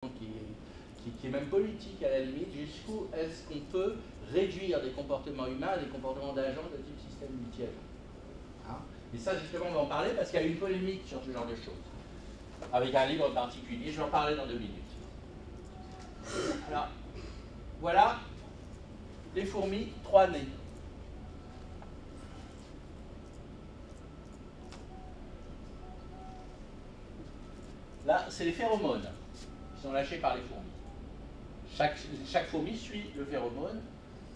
qui est même politique à la limite, jusqu'où est-ce qu'on peut réduire des comportements humains à des comportements d'agents de type système multi-agent. Hein? Et ça, justement, on va en parler parce qu'il y a une polémique sur ce genre de choses, avec un livre particulier, je vais en parler dans 2 minutes. Alors, voilà les fourmis 3 nez. Là, c'est les phéromones qui sont lâchés par les fourmis. Chaque fourmi suit le phéromone.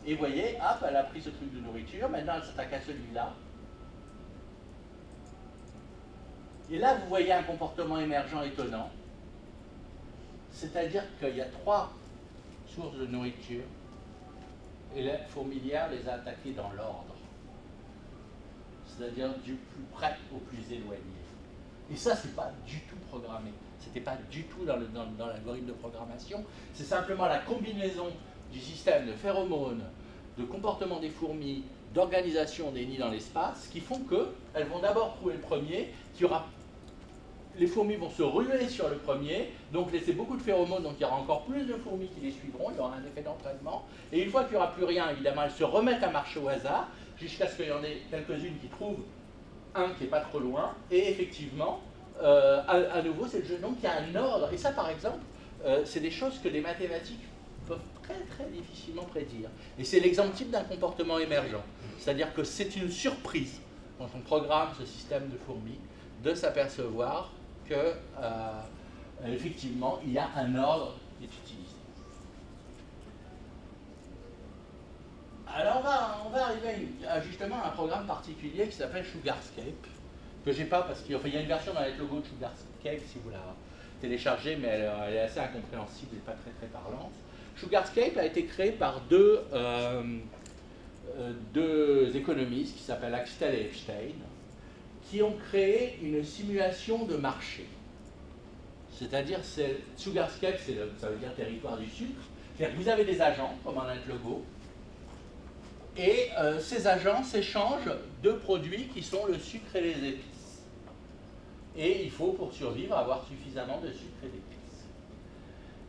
Et vous voyez, hop, elle a pris ce truc de nourriture, maintenant elle s'attaque à celui-là. Et là, vous voyez un comportement émergent étonnant. C'est-à-dire qu'il y a 3 sources de nourriture, et la fourmilière les a attaquées dans l'ordre. C'est-à-dire du plus près au plus éloigné. Et ça, c'est pas du tout programmé. C'était pas du tout dans l'algorithme de programmation. C'est simplement la combinaison du système de phéromones, de comportement des fourmis, d'organisation des nids dans l'espace, qui font qu'elles vont d'abord trouver le premier, les fourmis vont se ruer sur le premier, donc laisser beaucoup de phéromones, donc il y aura encore plus de fourmis qui les suivront, il y aura un effet d'entraînement, et une fois qu'il n'y aura plus rien, évidemment, elles se remettent à marcher au hasard, jusqu'à ce qu'il y en ait quelques-unes qui trouvent un qui n'est pas trop loin, et effectivement, à nouveau, c'est le jeu. Donc il y a un ordre, et ça par exemple, c'est des choses que les mathématiques peuvent très très difficilement prédire. Et c'est l'exemple type d'un comportement émergent. C'est-à-dire que c'est une surprise, quand on programme ce système de fourmis, de s'apercevoir que effectivement, il y a un ordre qui est utilisé. Alors on va arriver à justement un programme particulier qui s'appelle Sugarscape, que j'ai pas parce qu'il y a une version dans le logo de Sugarscape si vous la téléchargez, mais elle est assez incompréhensible et pas très très parlante. Sugarscape a été créé par deux économistes qui s'appellent Axtell et Epstein, qui ont créé une simulation de marché. C'est-à-dire, Sugarscape, ça veut dire territoire du sucre. C'est-à-dire que vous avez des agents, comme en notre logo, et ces agents s'échangent de produits qui sont le sucre et les épices. Et il faut, pour survivre, avoir suffisamment de sucre et d'épices.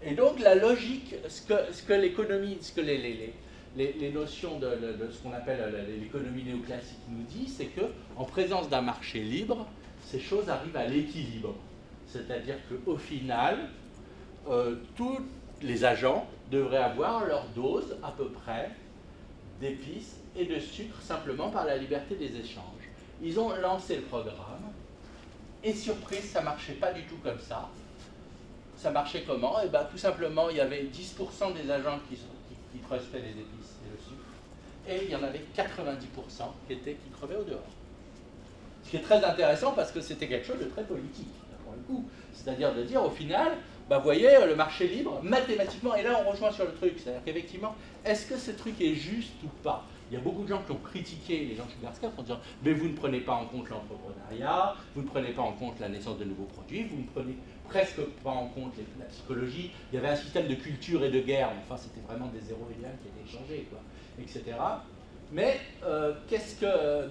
Et donc, la logique, ce que l'économie, ce que les notions de ce qu'on appelle l'économie néoclassique nous dit, c'est qu'en présence d'un marché libre, ces choses arrivent à l'équilibre. C'est-à-dire qu'au final, tous les agents devraient avoir leur dose à peu près d'épices et de sucre simplement par la liberté des échanges. Ils ont lancé le programme et surprise, ça ne marchait pas du tout comme ça. Ça marchait comment? Et bien, tout simplement, il y avait 10% des agents qui trustaient les épices et le sucre et il y en avait 90% qui crevaient au dehors. Ce qui est très intéressant parce que c'était quelque chose de très politique, pour le coup. C'est-à-dire de dire au final, bah, vous voyez, le marché libre, mathématiquement, et là on rejoint sur le truc, c'est-à-dire qu'effectivement, est-ce que ce truc est juste ou pas? Il y a beaucoup de gens qui ont critiqué les gens de Sugarscape en disant mais vous ne prenez pas en compte l'entrepreneuriat, vous ne prenez pas en compte la naissance de nouveaux produits, vous ne prenez presque pas en compte la psychologie. Il y avait un système de culture et de guerre, enfin c'était vraiment des zéros et des 1 qui étaient échangés, quoi, etc. Mais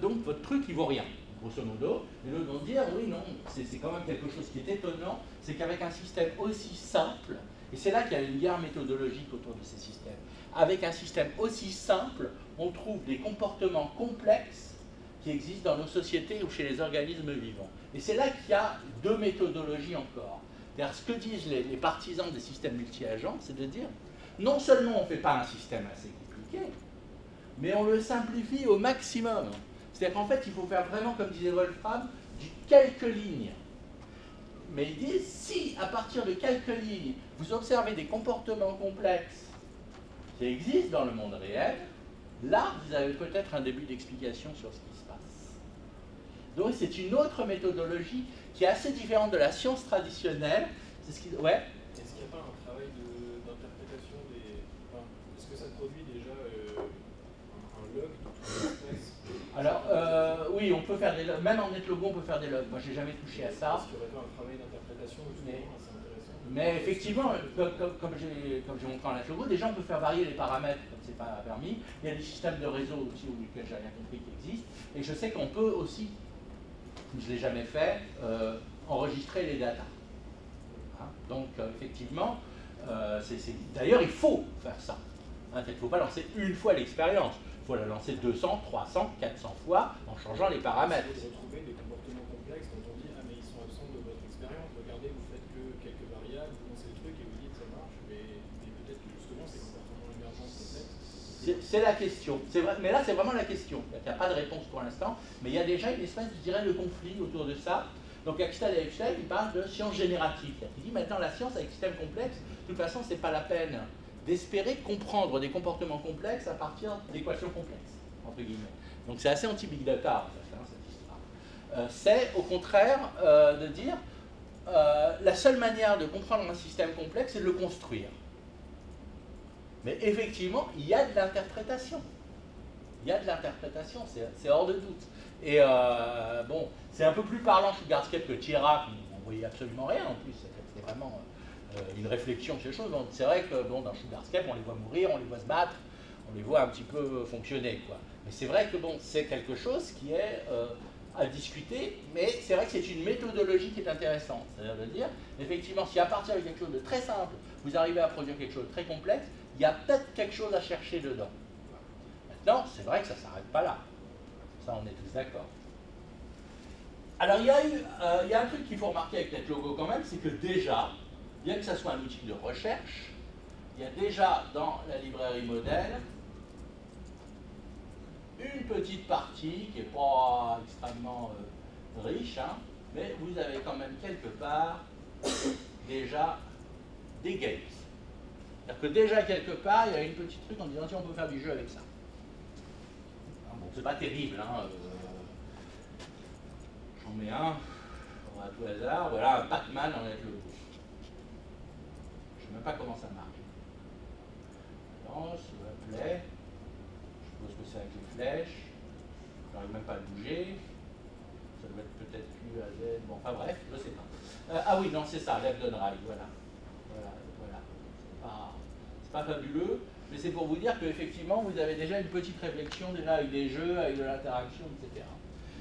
donc votre truc il vaut rien, grosso modo. Et l'autre vont dire oui, non, c'est quand même quelque chose qui est étonnant, c'est qu'avec un système aussi simple, et c'est là qu'il y a une guerre méthodologique autour de ces systèmes, avec un système aussi simple, on trouve des comportements complexes qui existent dans nos sociétés ou chez les organismes vivants. Et c'est là qu'il y a 2 méthodologies encore. Ce que disent les partisans des systèmes multi-agents, c'est de dire non seulement on ne fait pas un système assez compliqué, mais on le simplifie au maximum. C'est-à-dire qu'en fait, il faut faire vraiment, comme disait Wolfram, du quelques lignes. Mais il dit, si à partir de quelques lignes, vous observez des comportements complexes qui existent dans le monde réel, là, vous avez peut-être un début d'explication sur ce qui se passe. Donc, c'est une autre méthodologie qui est assez différente de la science traditionnelle. C'est ce qui... Ouais. Est-ce qu'il n'y a pas un travail d'interprétation des... Enfin, est-ce que ça produit déjà un log de tout l'espace? Alors, oui, on peut faire des logs. Même en netlogo, on peut faire des logs. Moi, je n'ai jamais touché à ça. Est-ce qu'il n'y aurait pas un travail d'interprétation assez intéressant? Mais effectivement, comme j'ai montré en netlogo, déjà, on peut faire varier les paramètres, comme ce n'est pas permis. Il y a des systèmes de réseau aussi, auxquels j'ai rien compris, qui existent. Et je sais qu'on peut aussi, je ne l'ai jamais fait, enregistrer les datas. Hein? Donc, effectivement, D'ailleurs, il faut faire ça. Hein, il ne faut pas lancer une fois l'expérience. Il faut la lancer 200, 300, 400 fois en changeant les paramètres. Vous retrouvez des comportements complexes quand on dit « Ah, mais ils sont absents de votre expérience. Regardez, vous faites que quelques variables, vous lancez des trucs et vous dites ça marche. » Mais peut-être que justement, ces comportements émergents complexes... C'est la question. Vrai, mais là, c'est vraiment la question. Il n'y a pas de réponse pour l'instant, mais il y a déjà une espèce, je dirais, de conflit autour de ça. Donc, Axtell et Epstein, il parle de science générative. Il dit maintenant, la science avec système complexe, de toute façon, ce n'est pas la peine d'espérer comprendre des comportements complexes à partir d'équations complexes, entre guillemets. Donc, c'est assez anti-big data, en fait, hein, cette histoire. C'est, au contraire, de dire la seule manière de comprendre un système complexe, c'est de le construire. Mais effectivement, il y a de l'interprétation. Il y a de l'interprétation, c'est hors de doute. Et bon, c'est un peu plus parlant Sugarscape que Tira, qui n'en voyait absolument rien en plus. C'était vraiment une réflexion sur ces choses. Donc c'est vrai que bon, dans Sugarscape, on les voit mourir, on les voit se battre, on les voit un petit peu fonctionner, quoi. Mais c'est vrai que bon, c'est quelque chose qui est à discuter, mais c'est vrai que c'est une méthodologie qui est intéressante. C'est-à-dire de dire, effectivement, si à partir de quelque chose de très simple, vous arrivez à produire quelque chose de très complexe, il y a peut-être quelque chose à chercher dedans. Maintenant, c'est vrai que ça ne s'arrête pas là. Ça, on est tous d'accord. Alors, il y a un truc qu'il faut remarquer avec NetLogo quand même, c'est que déjà, bien que ça soit un outil de recherche, il y a déjà dans la librairie modèle une petite partie qui n'est pas extrêmement riche, hein, mais vous avez quand même quelque part déjà des gates. C'est-à-dire que déjà quelque part, il y a une petite truc en disant si on peut faire du jeu avec ça. Bon, c'est pas terrible, hein. J'en mets un, à tout hasard, voilà un Pac-Man en NetLogo. Je ne sais même pas comment ça marche. Lance, play, je suppose que c'est avec les flèches, je n'arrive même pas à bouger, ça doit être peut-être Q à Z, bon, enfin bref, je ne sais pas. Ah oui, non, c'est ça, left and right, voilà. C'est pas fabuleux, mais c'est pour vous dire qu'effectivement, vous avez déjà une petite réflexion, déjà avec des jeux, avec de l'interaction, etc.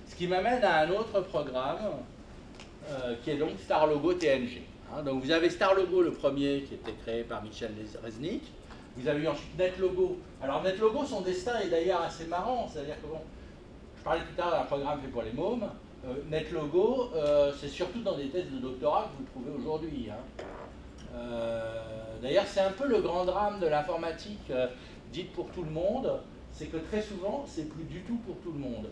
Ce qui m'amène à un autre programme, qui est donc StarLogo TNG. Hein, donc vous avez StarLogo, le premier, qui était créé par Michel Reznick. Vous avez eu ensuite NetLogo. Alors NetLogo, son destin est d'ailleurs assez marrant, c'est-à-dire que bon, je parlais tout à l'heure d'un programme fait pour les mômes. NetLogo, c'est surtout dans des thèses de doctorat que vous le trouvez aujourd'hui. Hein. D'ailleurs, c'est un peu le grand drame de l'informatique dite pour tout le monde, c'est que très souvent, c'est plus du tout pour tout le monde.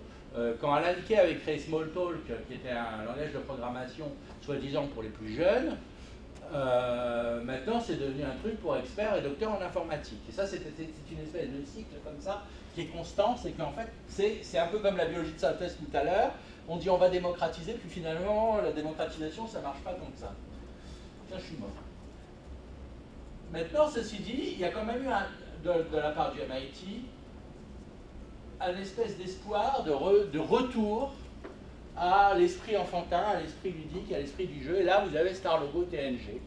Quand Alan Kay avait créé Smalltalk, qui était un langage de programmation soi-disant pour les plus jeunes, maintenant c'est devenu un truc pour experts et docteurs en informatique. Et ça, c'est une espèce de cycle comme ça qui est constant, c'est qu'en fait, c'est un peu comme la biologie de synthèse tout à l'heure, on dit on va démocratiser, puis finalement, la démocratisation, ça ne marche pas comme ça. Tiens, je suis mort. Maintenant, ceci dit, il y a quand même eu, de la part du MIT, un espèce d'espoir de retour à l'esprit enfantin, à l'esprit ludique, à l'esprit du jeu. Et là, vous avez StarLogo TNG.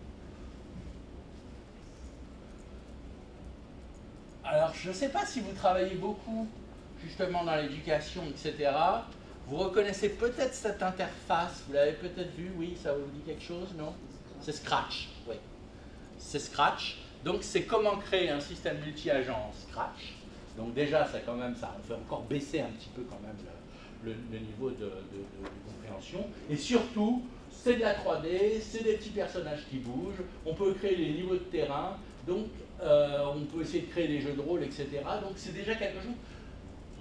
Alors, je ne sais pas si vous travaillez beaucoup, justement, dans l'éducation, etc. Vous reconnaissez peut-être cette interface, vous l'avez peut-être vu, oui, ça vous dit quelque chose, non? C'est Scratch, oui. C'est Scratch. Donc, c'est comment créer un système multi-agent Scratch. Donc déjà, ça quand même, ça fait encore baisser un petit peu quand même le niveau de compréhension. Et surtout, c'est de la 3D, c'est des petits personnages qui bougent, on peut créer les niveaux de terrain, donc on peut essayer de créer des jeux de rôle, etc. Donc c'est déjà quelque chose.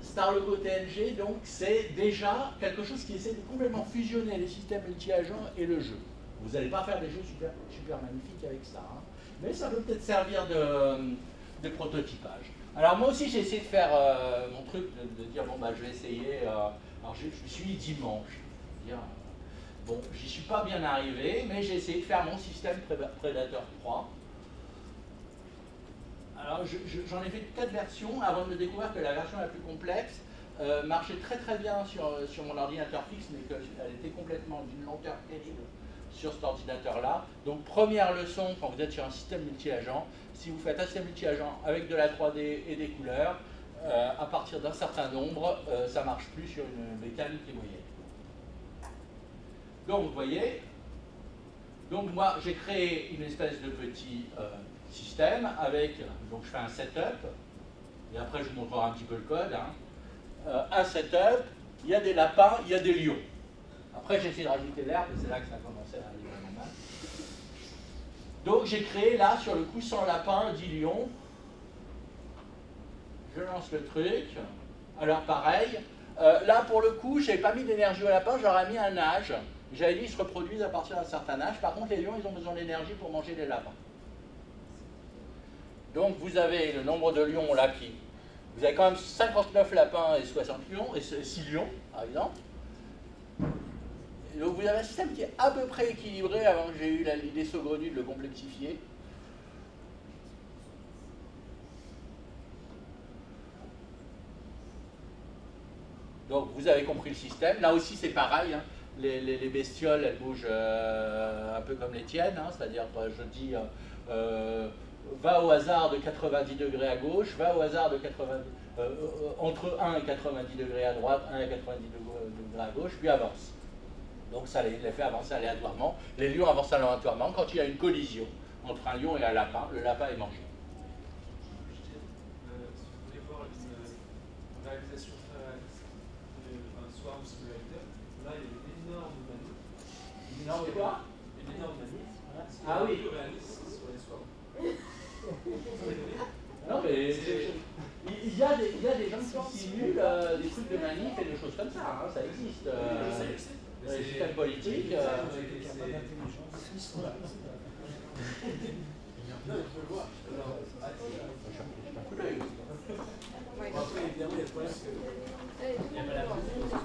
StarLogo TNG, donc c'est déjà quelque chose qui essaie de complètement fusionner les systèmes multi-agents et le jeu. Vous n'allez pas faire des jeux super, super magnifiques avec ça, hein. Mais ça peut peut-être servir de prototypage. Alors moi aussi j'ai essayé de faire mon truc, de dire bon bah je vais essayer, alors je me suis mis dimanche, bon j'y suis pas bien arrivé, mais j'ai essayé de faire mon système Predator 3. Alors j'en ai fait 4 versions avant de découvrir que la version la plus complexe marchait très très bien sur mon ordinateur fixe, mais qu'elle était complètement d'une lenteur terrible sur cet ordinateur-là. Donc première leçon, quand vous êtes sur un système multi-agent, si vous faites un système multi-agent avec de la 3D et des couleurs, à partir d'un certain nombre, ça ne marche plus sur une mécanique qui est moyenne. Donc vous voyez, Donc moi, j'ai créé une espèce de petit système avec, donc je fais un setup, et après je vous montrerai un petit peu le code. Hein. Un setup, il y a des lapins, il y a des lions. Après j'ai essayé de rajouter l'herbe, et c'est là que ça a commencé à aller vraiment mal. Donc j'ai créé là, sur le coup, 100 lapins, 10 lions. Je lance le truc. Alors pareil, là pour le coup, je n'avais pas mis d'énergie au lapin, j'aurais mis un âge. J'avais dit qu'ils se reproduisent à partir d'un certain âge. Par contre, les lions, ils ont besoin d'énergie pour manger les lapins. Donc vous avez le nombre de lions là qui... Vous avez quand même 59 lapins et 60 lions, et 6 lions, par exemple. Et donc vous avez un système qui est à peu près équilibré avant que j'ai eu l'idée saugrenue de le complexifier. Donc vous avez compris le système. Là aussi c'est pareil. Hein. Les bestioles, elles bougent un peu comme les tiennes. Hein. C'est-à-dire, je dis, va au hasard de 90 degrés à gauche, va au hasard de 90, entre 1 et 90 degrés à droite, 1 et 90 degrés à gauche, puis avance. Donc ça les fait avancer aléatoirement. Les lions avancent aléatoirement. Quand il y a une collision entre un lion et un lapin, le lapin est mangé. Si vous voulez voir une réalisation très réaliste d'un Swarm Simulator, là il y a une énorme manip. Une énorme quoi? Une énorme manip. Ah oui. Plus réaliste sur les Swarms. Non mais il y a des gens qui simulent des trucs de manip et des choses comme ça, hein, ça existe. Je sais. Dans les systèmes politiques. Non, je peux le voir. Alors, après, évidemment, il y a le problème que il n'y a pas la comme ça.